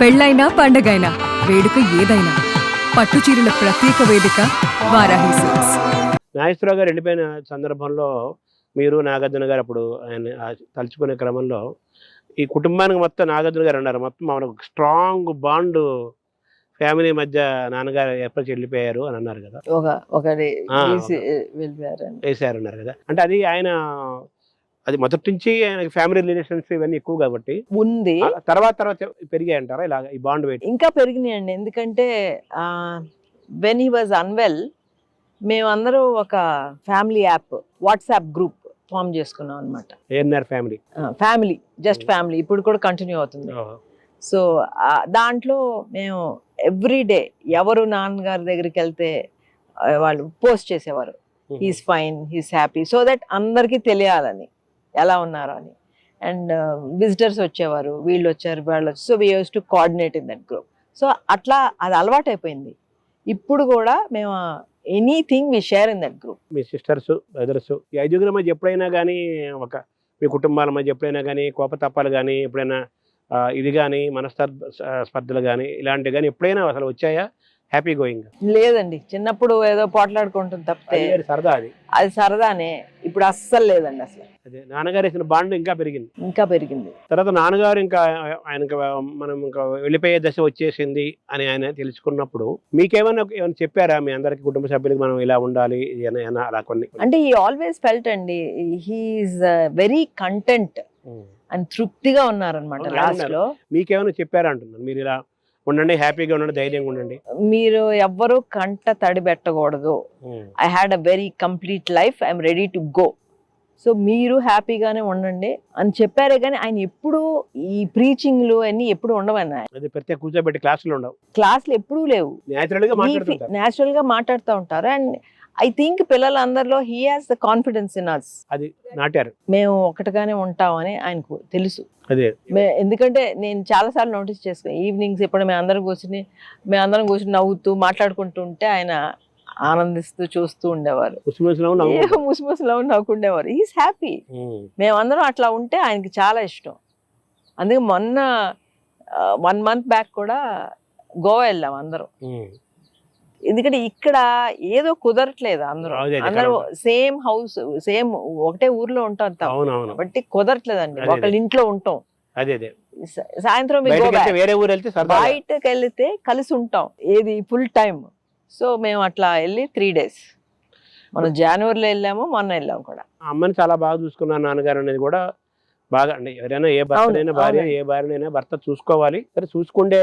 పెళ్ళైనా పండగైనా వేడుక ఏదైనా పట్టు చీరల ప్రత్యేక వేదిక వారాహి సిల్క్స్. నాగేశ్వరరావు గారు వెళ్ళిపోయిన సందర్భంలో మీరు నాగార్జున గారు అప్పుడు ఆయన తలుచుకునే క్రమంలో ఈ కుటుంబానికి మొత్తం నాగార్జున గారు అన్నారు మొత్తం మనకు స్ట్రాంగ్ బాండ్ ఫ్యామిలీ మధ్య నాన్నగారు ఎప్పటికి వెళ్ళిపోయారు అని అన్నారు కదా, వేసారు అన్నారు కదా. అంటే అది ఆయన అది మొదటి నుంచి ఆయన ఫ్యామిలీ రిలేషన్స్ ఇవన్నీ ఎక్కువ కాబట్టి ఉంది. తర్వాత పెరిగాయి అంటారా ఇలా ఈ బాండ్ వెయిట్? ఇంకా పెరిగినాయండి. ఎందుకంటే వెన్ హీ వాజ్ అన్వెల్ మేమందరూ ఒక family app WhatsApp group form చేసుకున్నాం అనమాట. ఫ్యామిలీ జస్ట్ ఫ్యామిలీ ఇప్పుడు కూడా కంటిన్యూ అవుతుంది. సో దాంట్లో మేము ఎవ్రీ డే ఎవరు నాన్నగారి దగ్గరికి వెళ్తే వాళ్ళు పోస్ట్ చేసేవారు he's fine, he's happy, so that అందరికీ తెలియాలని ఎలా ఉన్నారు అని. అండ్ విజిటర్స్ వచ్చేవారు, వీళ్ళు వచ్చారు వాళ్ళు వచ్చి, so we use to coordinate in that group. సో అట్లా అది అలవాటు అయిపోయింది. ఇప్పుడు కూడా మేము anything we share in that group. మీ సిస్టర్స్ బ్రదర్స్ ఈ ఐదుగురి మధ్య ఎప్పుడైనా కానీ ఒక మీ కుటుంబాల మధ్య ఎప్పుడైనా కానీ కోపతప్పాలు కానీ ఎప్పుడైనా ఇది కానీ స్పర్ధలు కానీ ఇలాంటివి కానీ ఎప్పుడైనా అసలు వచ్చాయా? హ్యాపీ గోయింగ్ లేదండి. చిన్నప్పుడు ఏదో పోట్లాడుకుంటుంది తప్పితే సరదా అది సరదానే. ఇప్పుడు అస్సలు లేదండి. అసలు అదే నాన్నగారు ఇచ్చిన బాండ్ ఇంకా పెరిగింది. తర్వాత నాన్నగారు ఇంకా ఆయనకి మనం ఇంకా వెళ్ళిపోయే దశ వచ్చేసింది అని ఆయన తెలుసుకున్నప్పుడు మీకేమైనా చెప్పారా మీ అందరికి కుటుంబ సభ్యులకి మనం ఇలా ఉండాలి అలా కొన్ని? అంటే ఈ ఆల్వేస్ ఫెల్ట్ అండి హీఈస్ వెరీ కంటెంట్ అండ్ తృప్తిగా ఉన్నారనమాట. లాస్ట్ లో మీకేమైనా చెప్పారా అంటున్నాను, మీరు ఇలా ఉండండి, హ్యాపీగా ఉండండి, ధైర్యంగా ఉండండి, మీరు ఎవ్వరూ కంట తడి పెట్టకూడదు, I had a very complete life, I'm ready to go, so మీరు హ్యాపీగానే ఉండండి అని చెప్పారే. కానీ ఆయన ఎప్పుడు ఈ ప్రీచింగ్లు అన్ని ఎప్పుడు ఉండవన్నా, ప్రత్యేక కూర్చోబెట్టి క్లాసులు ఎప్పుడూ లేవు, న్యాచురల్ గా మాట్లాడుతూ ఉంటారు. అండ్ ఐ థింక్ పిల్లలందరిలో he has the confidence in us. అది నాటారు. మేము ఒకటిగానే ఉంటామని ఆయనకు తెలుసు. ఎందుకంటే నేను చాలా సార్లు నోటీస్ చేసుకున్నాను, ఈవినింగ్స్ ఎప్పుడు మేము అందరం కూర్చుని నవ్వుతూ మాట్లాడుకుంటూ ఉంటే ఆయన ఆనందిస్తూ చూస్తూ ఉండేవారు, ముసిముసిలో నవ్వుకుండేవారు. He's happy. మేమందరం అట్లా ఉంటే ఆయనకి చాలా ఇష్టం. అందుకే మొన్న 1 month బ్యాక్ కూడా గోవా వెళ్ళాం అందరం. ఎందుకంటే ఇక్కడ ఏదో కుదరట్లేదు, అందరూ సేమ్ హౌస్ సేమ్ ఒకటే ఊర్లో ఉంటాం కాబట్టి కుదరట్లేదండి. ఒకళ్ళ ఇంట్లో ఉంటాం, సాయంత్రం బయటకు వెళ్తే కలిసి ఉంటాం, ఏది ఫుల్ టైం. సో మేము అట్లా వెళ్ళి 3 days మనం జనవరిలో వెళ్ళాము, మొన్న వెళ్ళాము కూడా. అమ్మని చాలా బాగా చూసుకున్నాను నాన్నగారు అనేది కూడా బాగా అండి. ఎవరైనా ఏ భర్తనైనా భార్య, ఏ భార్యనైనా భర్త చూసుకోవాలి. సరే చూసుకుంటే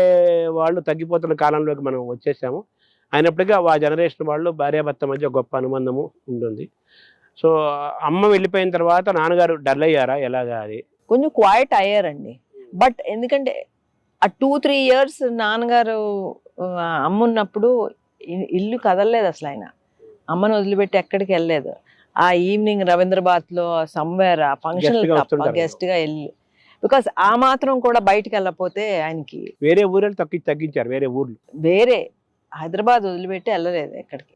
వాళ్ళు తగ్గిపోతున్న కాలంలోకి మనం వచ్చేసాము. అయినప్పటికీ ఆ జనరేషన్ వాళ్ళు భార్యాభర్త మధ్య గొప్ప అనుబంధము ఉంటుంది. సో అమ్మ వెళ్ళిపోయిన తర్వాత నాన్నగారు డల్ అయ్యారా ఎలాగా? అది కొంచెం క్వైట్ అయ్యారండి. బట్ ఎందుకంటే ఆ 2-3 years నాన్నగారు అమ్మ ఉన్నప్పుడు ఇల్లు కదలలేదు అసలు. ఆయన అమ్మను వదిలిపెట్టి ఎక్కడికి వెళ్ళలేదు. ఆ ఈవినింగ్ రవీంద్రబాద్లో సమ్వేర్ ఫంక్షన్ గెస్ట్ గా వెళ్ళి, బికాస్ ఆ మాత్రం కూడా బయటకు వెళ్ళకపోతే ఆయనకి వేరే ఊరు తగ్గించారు. వేరే హైదరాబాద్ వదిలిపెట్టి వెళ్ళలేదు ఎక్కడికి.